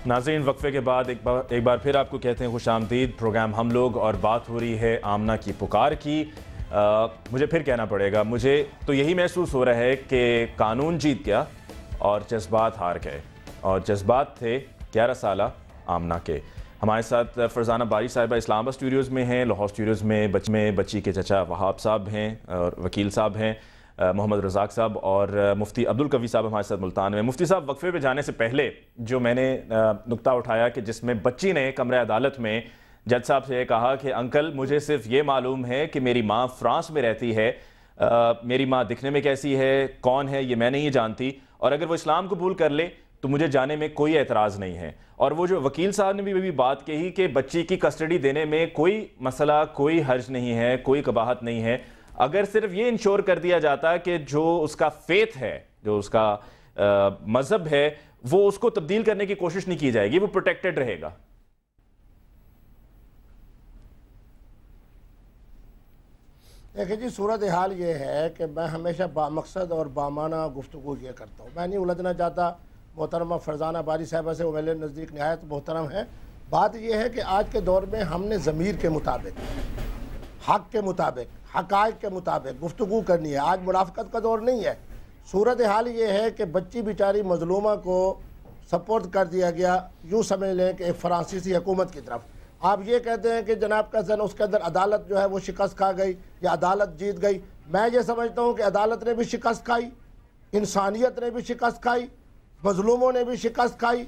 ناظرین، وقفے کے بعد ایک بار پھر آپ کو کہتے ہیں خوش آمدید پروگرام ہم لوگ، اور بات ہو رہی ہے آمنہ کی پکار کی۔ مجھے پھر کہنا پڑے گا، مجھے تو یہی محسوس ہو رہا ہے کہ قانون جیت گیا اور جذبات ہار گئے، اور جذبات تھے 11 سالہ آمنہ کے۔ ہمارے ساتھ فرزانہ باری صاحبہ اسلام آباد اسٹوڈیوز میں ہیں، لاہور اسٹوڈیوز میں بچی کے چچا وہاب صاحب ہیں اور وکیل صاحب ہیں محمد رزاق صاحب، اور مفتی عبدالقوی صاحب ہمارے ساتھ ملتان میں۔ مفتی صاحب، وقفے پہ جانے سے پہلے جو میں نے نقطہ اٹھایا کہ جس میں بچی نے کمرہ عدالت میں جج صاحب سے یہ کہا کہ انکل مجھے صرف یہ معلوم ہے کہ میری ماں فرانس میں رہتی ہے، میری ماں دکھنے میں کیسی ہے، کون ہے، یہ میں نہیں جانتی، اور اگر وہ اسلام قبول کر لے تو مجھے جانے میں کوئی اعتراض نہیں ہے۔ اور وہ جو وکیل صاحب نے بھی بات کہی کہ بچی کی کسٹڈی دینے میں کوئی مسئلہ، کوئی حرج نہیں ہے، کوئی قباحت نہیں ہے، اگر صرف یہ انشور کر دیا جاتا کہ جو اس کا فیتھ ہے، جو اس کا مذہب ہے، وہ اس کو تبدیل کرنے کی کوشش نہیں کی جائے گی، وہ پروٹیکٹڈ رہے گا۔ دیکھیں جی، صورتحال یہ ہے کہ میں ہمیشہ بامقصد اور بامانہ گفتگو یہ کرتا ہوں، میں نہیں الجھنا چاہتا۔ محترمہ فرزانہ باری صاحبہ سے وہ میرے نزدیک نہایت محترم ہے۔ بات یہ ہے کہ آج کے دور میں ہم نے ضمیر کے مطابق، حق کے مطابق، حقائق کے مطابق گفتگو کرنی ہے۔ آج منافقت کا دور نہیں ہے۔ صورتحال یہ ہے کہ بچی بیچاری مظلومہ کو سپورٹ کر دیا گیا، یوں سمجھ لیں کہ ایک فرانسیسی حکومت کی طرف۔ آپ یہ کہتے ہیں کہ جناب کا زن اس کے اندر عدالت جو ہے وہ شکست کھا گئی یا عدالت جیت گئی۔ میں یہ سمجھتا ہوں کہ عدالت نے بھی شکست کھائی، انسانیت نے بھی شکست کھائی، مظلوموں نے بھی شکست کھائی۔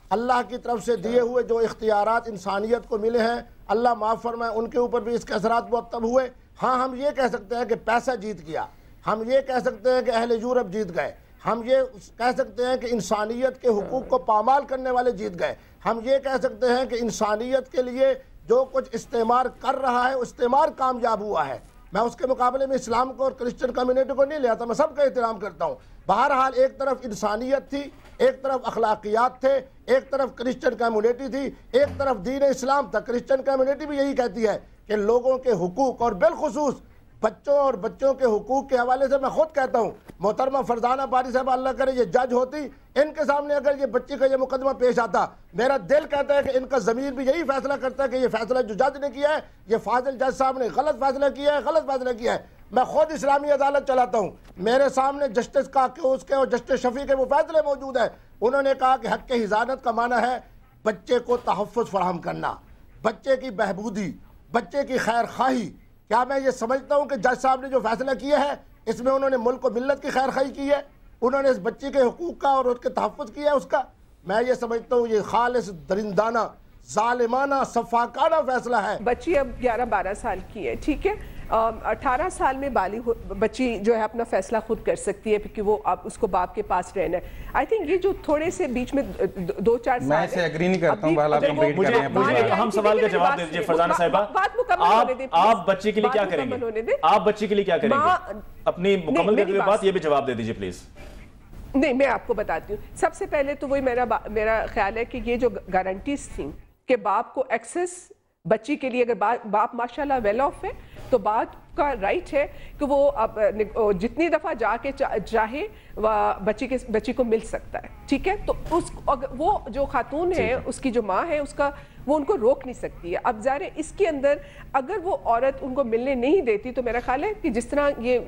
اللہ کی طرف سے دیے ہوئے جو اختیارات انسانیت کو ملے ہیں، اللہ معاف فرمائے، ان کے اوپر بھی اس کے اثرات مرتب ہوئے۔ ہاں، ہم یہ کہہ سکتے ہیں کہ پیسہ جیت گیا، ہم یہ کہہ سکتے ہیں کہ اہل یورپ جیت گئے، ہم یہ کہہ سکتے ہیں کہ انسانیت کے حقوق کو پامال کرنے والے جیت گئے، ہم یہ کہہ سکتے ہیں کہ انسانیت کے لیے جو کچھ استعمار کر رہا ہے وہ استعمار کامیاب ہوا ہے۔ میں اس کے مقابلے میں اسلام کو اور کرسچن کمیونٹی کو نہیں لے آتا، میں سب کا احترام کرتا ہوں۔ بہرحال ایک طرف انسانیت تھی، ایک طرف اخلاقیات تھے، ایک طرف کرسچن کمیونٹی تھی، ایک طرف دین اسلام تھا۔ کرسچن کمیونٹی بھی یہی کہتی ہے کہ لوگوں کے حقوق اور بالخصوص بچوں اور بچوں کے حقوق کے حوالے سے میں خود کہتا ہوں، محترمہ فرزانہ باری صاحب اللہ کرے یہ جج ہوتی، ان کے سامنے اگر یہ بچی کا یہ مقدمہ پیش آتا، میرا دل کہتا ہے کہ ان کا ضمیر بھی یہی فیصلہ کرتا ہے کہ یہ فیصلہ جو جج نے کیا ہے، یہ فاضل جج صاحب نے غلط فیصلہ کیا ہے، غلط فیصلہ کیا ہے۔ میں خود اسلامی عدالت چلاتا ہوں، میرے سامنے جسٹس کاکوس کے اور جسٹس شفیع کے وہ فیصلے موجود ہیں۔ انہوں نے کہا کہ حق حضانت کا معنی ہے بچے کو تحفظ فراہم کرنا، بچے کی بہبودی، بچے کی خیر خواہی۔ کیا میں یہ سمجھتا ہوں کہ جج صاحب نے جو فیصلہ کیا ہے اس میں انہوں نے ملک و ملت کی خیر خواہی کی ہے، انہوں نے اس بچی کے حقوق کا اور اس کے تحفظ کیا ہے اس کا؟ میں یہ سمجھتا ہوں یہ خالص درندانہ، ظالمانہ، سفاکانہ فیصلہ ہے۔ بچی اب 11-12 سال کی ہے، ٹھیک ہے، 18 سال میں بالغ بچی جو ہے اپنا فیصلہ خود کر سکتی ہے کہ وہ اب اس کو باپ کے پاس رہنا ہے۔ آئی تھنک یہ جو تھوڑے سے بیچ میں 2-4 سال، میں اسے اگری نہیں کرتا ہوں، بہرحال آپ کمپلیٹ کر رہے ہیں۔ مجھے اہم سوال کا جواب دے دیجیے فرزانہ صاحبہ، آپ بچی کے لیے کیا کریں گے؟ آپ بچی کے لیے کیا کریں گے؟ اپنی مکمل کرتے ہوئے بات یہ بھی جواب دے دیجیے پلیز۔ نہیں، میں آپ کو بتاتی ہوں۔ سب سے پہلے تو وہی میرا خیال ہے کہ یہ جو گارنٹیز تھیں کہ باپ کو ایکسس بچی کے لیے، اگر باپ ماشاءاللہ ویل آف ہے تو باپ کا رائٹ ہے کہ وہ اب جتنی دفعہ جا کے چاہے بچی کو مل سکتا ہے، ٹھیک ہے۔ تو وہ جو خاتون ہے، اس کی جو ماں ہے، اس کا وہ ان کو روک نہیں سکتی ہے۔ اب ظاہر ہے اس کے اندر اگر وہ عورت ان کو ملنے نہیں دیتی تو میرا خیال ہے کہ جس طرح یہ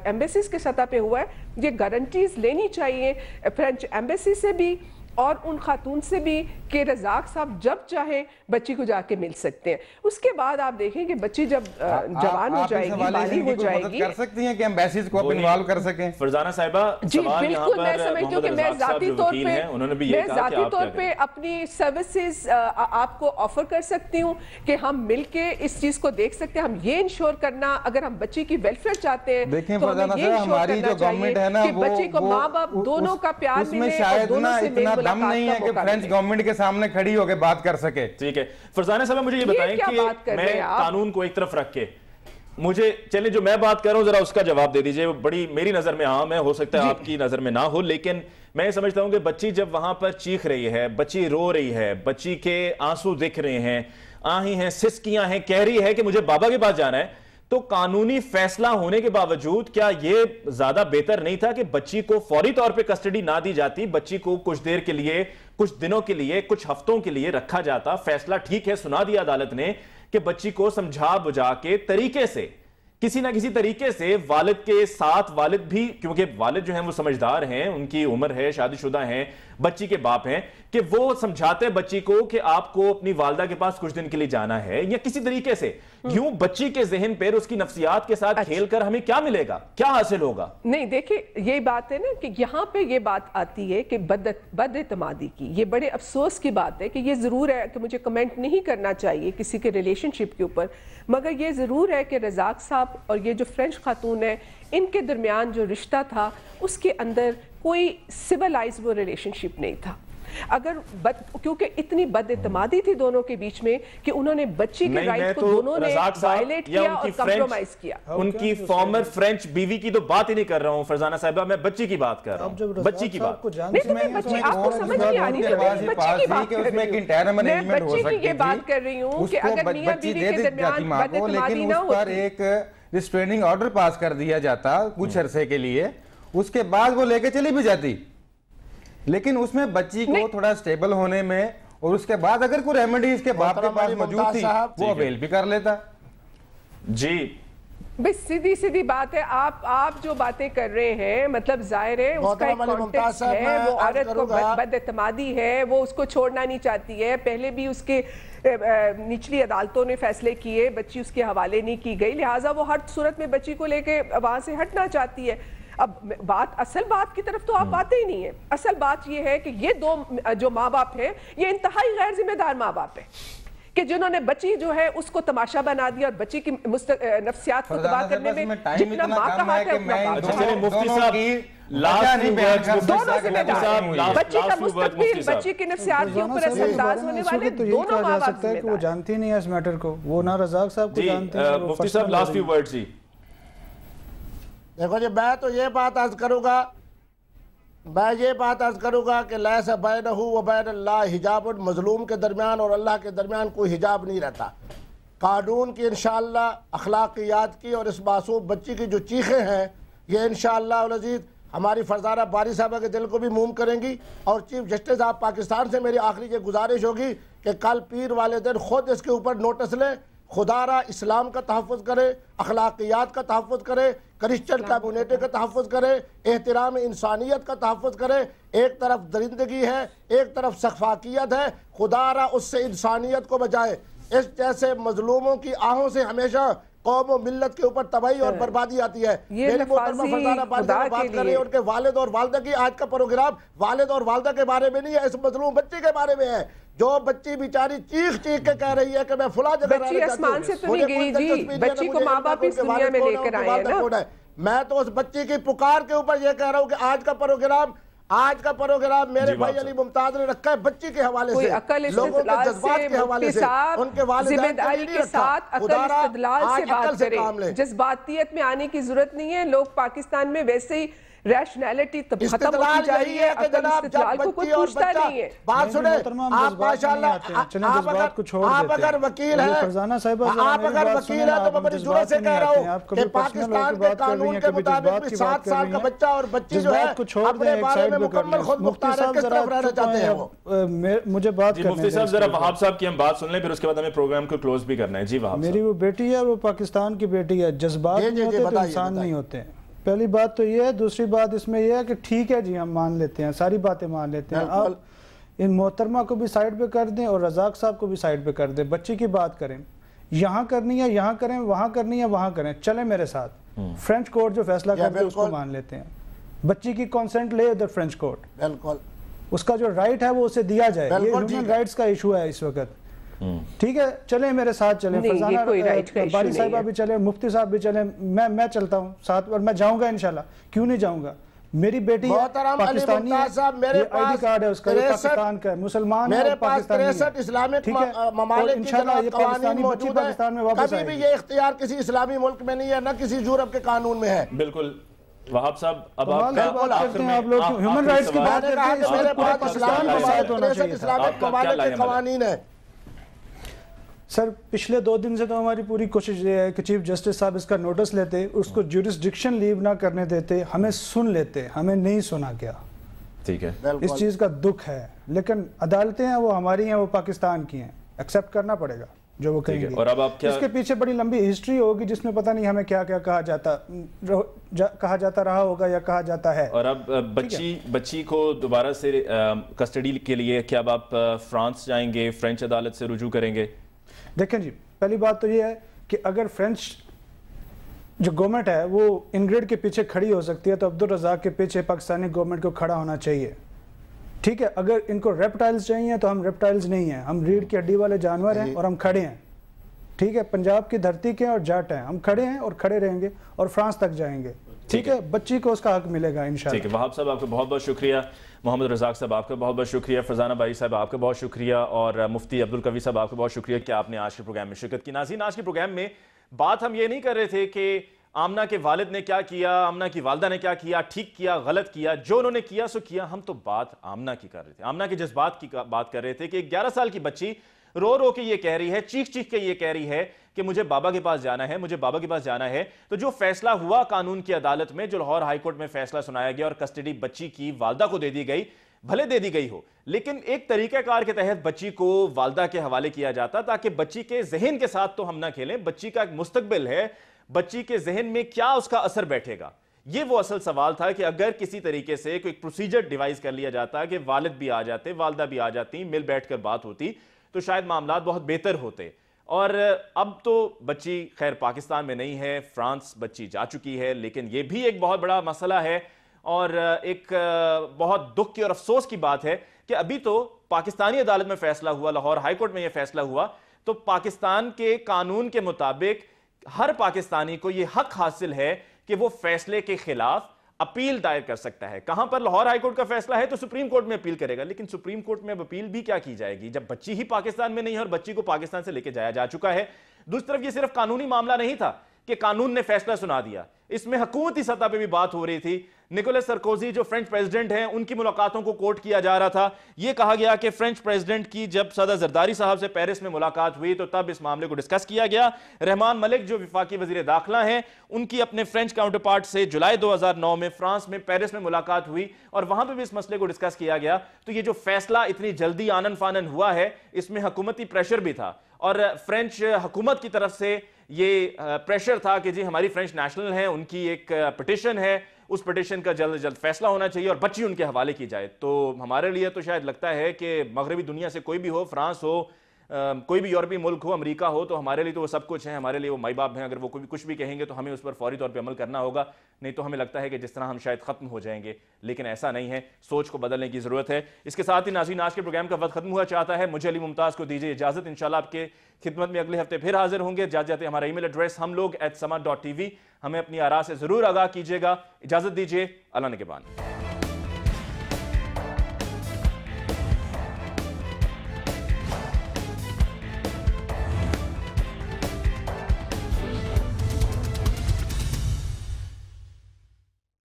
ایمبیسیز کے سطح پہ ہوا ہے، یہ گارنٹیز لینی چاہیے فرینچ ایمبیسی سے بھی اور ان خاتون سے بھی کہ رزاق صاحب جب چاہیں بچی کو جا کے مل سکتے ہیں۔ اس کے بعد آپ دیکھیں کہ بچی جب جوان ہو جائے گی، بالغ ہو جائے گی، کر سکتی ہیں کہ ایمبیسیز کو انوالو کر سکیں۔ فرزانہ صاحبہ، جی بالکل، میں سمجھتی ہوں کہ میں ذاتی طور پہ اپنی سروسز آپ کو آفر کر سکتی ہوں کہ ہم مل کے اس چیز کو دیکھ سکتے ہیں۔ ہم یہ انشور کرنا، اگر ہم بچی کی ویلفیئر چاہتے ہیں تو ہمیں یہ انشور کرنا چاہیے کہ بچی کو ماں باپ دونوں کا پیار ملے اور دونوں سے میل ملاقات ہم نہیں ہے کہ فرینچ گورنمنٹ کے سامنے کھڑی ہو کے بات کر سکے۔ ٹھیک ہے فرزانہ صاحب، مجھے یہ بتائیں کہ میں قانون کو ایک طرف رکھ کے مجھے چلیں جو میں بات کر رہا ہوں ذرا اس کا جواب دے دیجئے۔ بڑی میری نظر میں عام ہے، ہو سکتا ہے آپ کی نظر میں نہ ہو، لیکن میں یہ سمجھتا ہوں کہ بچی جب وہاں پر چیخ رہی ہے، بچی رو رہی ہے، بچی کے آنسو دکھ رہے ہیں، آئی ہیں, سسکیاں ہیں, کہہ رہی ہے کہ مجھے بابا کے پاس جانا ہے, تو قانونی فیصلہ ہونے کے باوجود کیا یہ زیادہ بہتر نہیں تھا کہ بچی کو فوری طور پہ کسٹڈی نہ دی جاتی, بچی کو کچھ دیر کے لیے, کچھ دنوں کے لیے, کچھ ہفتوں کے لیے رکھا جاتا؟ فیصلہ ٹھیک ہے, سنا دیا عدالت نے کہ بچی کو سمجھا بجھا کے طریقے سے, کسی نہ کسی طریقے سے والد کے ساتھ, والد بھی کیونکہ والد جو ہیں وہ سمجھدار ہیں, ان کی عمر ہے, شادی شدہ ہیں, بچی کے باپ ہیں, کہ وہ سمجھاتے بچی کو کہ آپ کو اپنی والدہ کے پاس کچھ دن کے لیے جانا ہے, یا کسی طریقے سے یوں بچی کے ذہن پر اس کی نفسیات کے ساتھ کھیل کر ہمیں کیا ملے گا, کیا حاصل ہوگا؟ نہیں دیکھیں, یہ بات ہے نا کہ یہاں پہ یہ بات آتی ہے کہ بد اعتمادی کی. یہ بڑے افسوس کی بات ہے کہ یہ ضرور ہے کہ مجھے کمنٹ نہیں کرنا چاہیے کسی کے ریلیشن شپ کے اوپر, مگر یہ ضرور ہے کہ رزاق صاحب اور یہ جو فرینچ خاتون ہے, ان کے درمیان جو رشتہ تھا اس کے اندر کوئی سیولائز وہ ریلیشن شپ نہیں تھا. اگر کیونکہ اتنی بد اعتمادی تھی دونوں کے بیچ میں کہ انہوں نے بچی کے رائٹ کو دونوں نے وائلیٹ کیا اور کمپرومائز کیا. ان کی فارمر فرینچ بیوی کی تو بات ہی نہیں کر رہا ہوں فرزانہ صاحبہ, میں بچی کی بات کر رہا ہوں, بچی کی بات. نہیں, بچی آپ کو سمجھ نہیں آ رہی, میں بچی کی بات کر رہی ہوں, میں بچی کی یہ بات کر رہی ہوں کہ اگر میاں بیوی کے درمیان بد اعتمادی نہ ہوتی, پر ایک ریسٹریننگ آرڈر پاس کر دیا جاتا کچھ عرصے کے لیے, اس کے بعد وہ لے کے چلی بھی جاتی, لیکن اس میں بچی کو تھوڑا سٹیبل ہونے میں, اور اس کے بعد اگر کوئی ریمیڈی اس کے باپ کے پاس موجود تھی وہ اویل بھی کر لیتا. جی بس سیدھی بات ہے, آپ جو باتیں کر رہے ہیں, مطلب ظاہر ہے اس کا ایک کانٹیکسٹ ہے, وہ عورت کو بد اعتمادی ہے, وہ اس کو چھوڑنا نہیں چاہتی ہے, پہلے بھی اس کے نچلی عدالتوں نے فیصلے کیے, بچی اس کے حوالے نہیں کی گئی, لہٰذا وہ ہر صورت میں بچی کو لے کے وہاں سے ہٹنا چاہتی ہے. اب اصل بات کی طرف تو آپ آتے ہی نہیں ہیں. اصل بات یہ ہے کہ یہ دو جو ماں باپ ہیں یہ انتہائی غیر ذمہ دار ماں باپ ہیں کہ جنہوں نے بچی جو ہے اس کو تماشا بنا دیا, اور بچی کی نفسیات کو تباہ کرنے میں جتنا ماں کا ہاتھ ہے اتنا باپ. مفتی صاحب دونوں ذمہ دار, بچی کا مستقبل, بچی کی نفسیات کے اوپر اثر انداز ہونے والے دونوں ماں باپ ذمہ دار. وہ جانتی نہیں ہے اس میٹر کو, وہ نہ رزاق صاحب کو جانتے ہیں. مفتی صاحب لاسٹ فیو ورڈز. جی دیکھو جی, میں تو یہ بات عرض کروں گا کہ لیس بینہ و بین اللہ حجاب, مظلوم کے درمیان اور اللہ کے درمیان کوئی حجاب نہیں رہتا. قانون کی انشاءاللہ, اخلاقیات کی, اور اس معصوم بچی کی جو چیخیں ہیں یہ انشاءاللہ العزیز ہماری فرزانہ باری صاحبہ کے دل کو بھی موم کریں گی. اور چیف جسٹس آف پاکستان سے میری آخری یہ گزارش ہوگی کہ کل پیر والے دن خود اس کے اوپر نوٹس لیں, خدا را اسلام کا تحفظ کرے, اخلاقیات کا تحفظ کرے, کرسچن کمیونٹی کا تحفظ کرے, احترام انسانیت کا تحفظ کرے. ایک طرف درندگی ہے, ایک طرف سفاکیت ہے, خدا را اس سے انسانیت کو بچائے. اس جیسے مظلوموں کی آہوں سے ہمیشہ قوم و ملت کے اوپر تباہی اور بربادی آتی ہے. میری محترمہ فرزانہ باری صاحب بات کر رہی ہے ان کے والد اور والدہ کی. آج کا پروگرام والد اور والدہ کے بارے میں نہیں ہے, اس مظلوم بچی کے بارے میں ہے, جو بچی بیچاری چیخ چیخ کے کہہ رہی ہے کہ میں فلاں جگہ بچی اسمان سے تو نہیں گری جی, بچی کو ماں باپ اس دنیا میں لے کر آئے ہیں نا. میں تو اس بچی کی پکار کے اوپر یہ کہہ رہا ہوں کہ آج کا پروگرام میرے بھائی علی ممتاز نے رکھا ہے بچی کے حوالے سے, لوگوں کے جذبات کے حوالے سے, ان کے والدین کے لیے نہیں رکھا. استدلال سے بات کریں, جذباتیت میں آنے کی ضرورت نہیں ہے. لوگ پاکستان میں ویسے ہی ریشنالٹی ختم ہوتی جا رہی ہے, عقل استدلال کو کوئی پوچھتا نہیں ہے. بات سنیں, آپ ماشاءاللہ آپ اگر وکیل ہیں تو میں بڑی ضرورت سے کہہ رہا ہوں کہ پاکستان کے قانون کے مطابق 7 سال کا بچہ اور بچی جو ہے اپنے بارے میں مکمل خود مختار ہے, کس طرف رہنا چاہتے ہیں وہ. مجھے بات کرنے مفتی صاحب ذرا وہاب صاحب کی ہم بات سن لیں, پھر اس کے بعد ہمیں پروگرام کو کلوز بھی کرنا ہے. جی وہاب میری وہ بیٹی ہے, وہ پاکستان کی بیٹی ہے, جذبات نہیں ہوتے تو انسان نہیں ہوتے. پہلی بات تو یہ ہے. دوسری بات اس میں یہ ہے کہ ٹھیک ہے جی, ہم مان لیتے ہیں, ساری باتیں مان لیتے ہیں. اب ان محترمہ کو بھی سائیڈ پہ کر دیں اور رزاق صاحب کو بھی سائیڈ پہ کر دیں. بچی کی بات کریں, یہاں کرنی ہے یہاں کریں, وہاں کرنی ہے وہاں کریں, چلیں میرے ساتھ. فرینچ کورٹ جو فیصلہ کرتے ہیں اس کو مان لیتے ہیں. بچی کی کنسنٹ لے ادھر فرینچ کورٹ, بالکل اس کا جو رائٹ ہے وہ اسے دیا جائے. یہ ہیومن رائٹس کا ایشو ہے اس وقت. ٹھیک ہے, چلیں میرے ساتھ چلیں, فرزانہ باری صاحبہ بھی چلیں, مفتی صاحب بھی چلیں, میں چلتا ہوں ساتھ, اور میں جاؤں گا انشاءاللہ. کیوں نہیں جاؤں گا؟ میری بیٹی پاکستانی ہے, یہ آئی ڈی کارڈ ہے اس کا, یہ پاکستان کا ہے, مسلمان ہے, پاکستانی ہے. 63 اسلامک ممالک کی جناب قوانین موجود ہیں. کبھی بھی یہ اختیار کسی اسلامی ملک میں نہیں ہے, نہ کسی یورپ کے قانون میں ہے. بالکل وہاب صاحب, اب آپ ہیومن رائٹس کی بات کرتے ہیں, میرے پاس اسلامی ممالک 63 اسلامک ممالک کے قوانین ہیں. سر پچھلے 2 دن سے تو ہماری پوری کوشش یہ ہے کہ چیف جسٹس صاحب اس کا نوٹس لیتے, اس کو جورسڈکشن لیو نہ کرنے دیتے, ہمیں سن لیتے, ہمیں نہیں سنا گیا. ٹھیک ہے, اس چیز کا دکھ ہے, لیکن عدالتیں ہیں وہ ہماری ہیں, وہ پاکستان کی ہیں, ایکسیپٹ کرنا پڑے گا جو وہ کہیں گے. اور اب آپ کیا اس کے پیچھے بڑی لمبی ہسٹری ہوگی جس میں پتہ نہیں ہمیں کیا کیا کہا جاتا رہا ہوگا یا کہا جاتا ہے. اور اب بچی کو دوبارہ سے کسٹڈی کے لیے کیا اب آپ فرانس جائیں گے, فرینچ عدالت سے رجوع کریں گے؟ دیکھیں جی, پہلی بات تو یہ ہے کہ اگر فرینچ جو گورنمنٹ ہے وہ انگریڈ کے پیچھے کھڑی ہو سکتی ہے تو عبدالرزاق کے پیچھے پاکستانی گورنمنٹ کو کھڑا ہونا چاہیے. ٹھیک ہے, اگر ان کو ریپٹائلز چاہیے تو ہم ریپٹائلز نہیں ہیں, ہم ریڑھ کی ہڈی والے جانور ہیں اور ہم کھڑے ہیں. ٹھیک ہے, پنجاب کی دھرتی کے اور جاٹ ہیں, ہم کھڑے ہیں اور کھڑے رہیں گے اور فرانس تک جائیں گے. ٹھیک ہے, بچی کو اس کا حق ملے گا انشاءاللہ. ٹھیک ہے, وہاب صاحب آپ کا بہت بہت شکریہ, محمد رزاق صاحب آپ کا بہت بہت شکریہ, فرزانہ باری صاحب آپ کا بہت شکریہ, اور مفتی عبدالقوی صاحب آپ کا بہت شکریہ کہ آپ نے آج کے پروگرام میں شرکت کی. ناظرین, آج کے پروگرام میں بات ہم یہ نہیں کر رہے تھے کہ آمنہ کے والد نے کیا کیا, آمنہ کی والدہ نے کیا کیا, ٹھیک کیا, غلط کیا, جو انہوں نے کیا سو کیا. ہم تو بات آمنہ کی کر رہے تھے, آمنہ کے جذبات کی بات کر رہے تھے کہ 11 سال کی بچی رو رو کے یہ کہہ رہی ہے, چیخ چیخ کے یہ کہہ رہی ہے کہ مجھے بابا کے پاس جانا ہے, مجھے بابا کے پاس جانا ہے. تو جو فیصلہ ہوا قانون کی عدالت میں, جو لاہور ہائی کورٹ میں فیصلہ سنایا گیا اور کسٹڈی بچی کی والدہ کو دے دی گئی, بھلے دے دی گئی ہو, لیکن ایک طریقہ کار کے تحت بچی کو والدہ کے حوالے کیا جاتا تاکہ بچی کے ذہن کے ساتھ تو ہم نہ کھیلیں. بچی کا ایک مستقبل ہے, بچی کے ذہن میں کیا اس کا اثر بیٹھے گا, یہ وہ اصل سوال تھا. کہ اگر کسی طریقے سے کوئی پروسیجر ڈیوائز کر لیا جاتا کہ والد بھی آ جاتے, والدہ بھی آ جاتی, مل بیٹھ کر بات ہوتی, تو شاید معاملات بہت بہتر ہوتے. اور اب تو بچی خیر پاکستان میں نہیں ہے, فرانس بچی جا چکی ہے, لیکن یہ بھی ایک بہت بڑا مسئلہ ہے اور ایک بہت دکھ کی اور افسوس کی بات ہے کہ ابھی تو پاکستانی عدالت میں فیصلہ ہوا, لاہور ہائی کورٹ میں یہ فیصلہ ہوا, تو پاکستان کے قانون کے مطابق ہر پاکستانی کو یہ حق حاصل ہے کہ وہ فیصلے کے خلاف اپیل دائر کر سکتا ہے. کہاں پر لاہور ہائی کورٹ کا فیصلہ ہے تو سپریم کورٹ میں اپیل کرے گا, لیکن سپریم کورٹ میں اب اپیل بھی کیا کی جائے گی جب بچی ہی پاکستان میں نہیں ہے اور بچی کو پاکستان سے لے کے جایا جا چکا ہے. دوسری طرف یہ صرف قانونی معاملہ نہیں تھا کہ قانون نے فیصلہ سنا دیا, اس میں حکومتی سطح پہ بھی بات ہو رہی تھی. نکولس سرکوزی جو فرینچ پریزیڈنٹ ہیں, ان کی ملاقاتوں کو کوٹ کیا جا رہا تھا. یہ کہا گیا کہ فرینچ پریزیڈنٹ کی جب صدر زرداری صاحب سے پیرس میں ملاقات ہوئی تو تب اس معاملے کو ڈسکس کیا گیا. رحمان ملک جو وفاقی وزیر داخلہ ہیں, ان کی اپنے فرینچ کاؤنٹر پارٹ سے جولائی 2009 میں فرانس میں پیرس میں ملاقات ہوئی اور وہاں پہ بھی اس مسئلے کو ڈسکس کیا گیا. تو یہ جو فیصلہ اتنی جلدی آنن فانن ہوا ہے, اس میں حکومتی پریشر بھی تھا اور فرینچ حکومت کی طرف سے یہ پریشر تھا کہ جی ہماری فرینچ نیشنل ہیں, ان کی ایک پٹیشن ہے, اس پٹیشن کا جلد جلد فیصلہ ہونا چاہیے اور بچی ان کے حوالے کی جائے. تو ہمارے لیے تو شاید لگتا ہے کہ مغربی دنیا سے کوئی بھی ہو, فرانس ہو, کوئی بھی یورپی ملک ہو, امریکہ ہو, تو ہمارے لیے تو وہ سب کچھ ہیں, ہمارے لیے وہ مائی باپ ہیں. اگر وہ کچھ بھی کہیں گے تو ہمیں اس پر فوری طور پہ عمل کرنا ہوگا, نہیں تو ہمیں لگتا ہے کہ جس طرح ہم شاید ختم ہو جائیں گے, لیکن ایسا نہیں ہے, سوچ کو بدلنے کی ضرورت ہے. اس کے ساتھ ہی ناظرین آج کے پروگرام کا وقت ختم ہوا چاہتا ہے. مجھے علی ممتاز کو دیجیے اجازت, انشاءاللہ آپ کے خدمت میں اگلے ہفتے پھر حاضر ہوں گے. جاتے ہمارا ای میل ایڈریس hum log@sama.tv, ہمیں اپنی آراء سے ضرور آگاہ کیجیے گا. اجازت دیجیے, اللہ نگہبان.